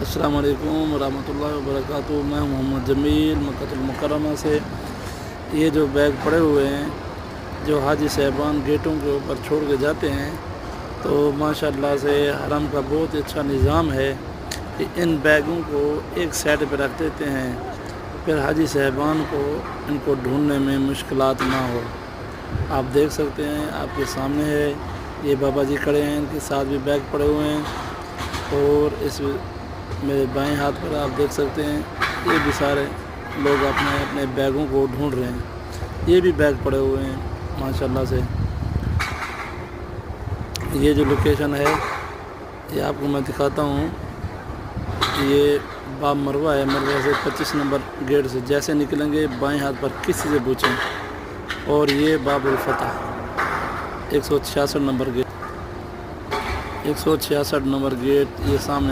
السلام علیکم ورحمۃ اللہ وبرکاتہ۔ میں محمد جمیل مکۃ المکرمہ سے۔ یہ جو بیگ پڑے ہوئے ہیں جو حاجی صاحبان گیٹوں کے اوپر چھوڑ کے جاتے ہیں، تو ماشاءاللہ سے حرم کا بہت اچھا نظام ہے کہ ان بیگوں کو ایک سائڈ پہ رکھ دیتے ہیں، پھر حاجی صاحبان کو ان کو ڈھونڈنے میں مشکلات نہ ہو۔ آپ دیکھ سکتے ہیں، آپ کے سامنے ہے، یہ بابا جی کھڑے ہیں، ان کے ساتھ بھی بیگ پڑے ہوئے ہیں، اور اس میرے بائیں ہاتھ پر آپ دیکھ سکتے ہیں یہ بھی سارے لوگ اپنے اپنے بیگوں کو ڈھونڈ رہے ہیں۔ یہ بھی بیگ پڑے ہوئے ہیں ماشاءاللہ سے۔ یہ جو لوکیشن ہے یہ آپ کو میں دکھاتا ہوں۔ یہ باب مروہ ہے، مروہ سے 25 نمبر گیٹ سے جیسے نکلیں گے بائیں ہاتھ پر کسی سے پوچھیں، اور یہ باب الفتح 166 نمبر گیٹ، 166 نمبر گیٹ یہ سامنے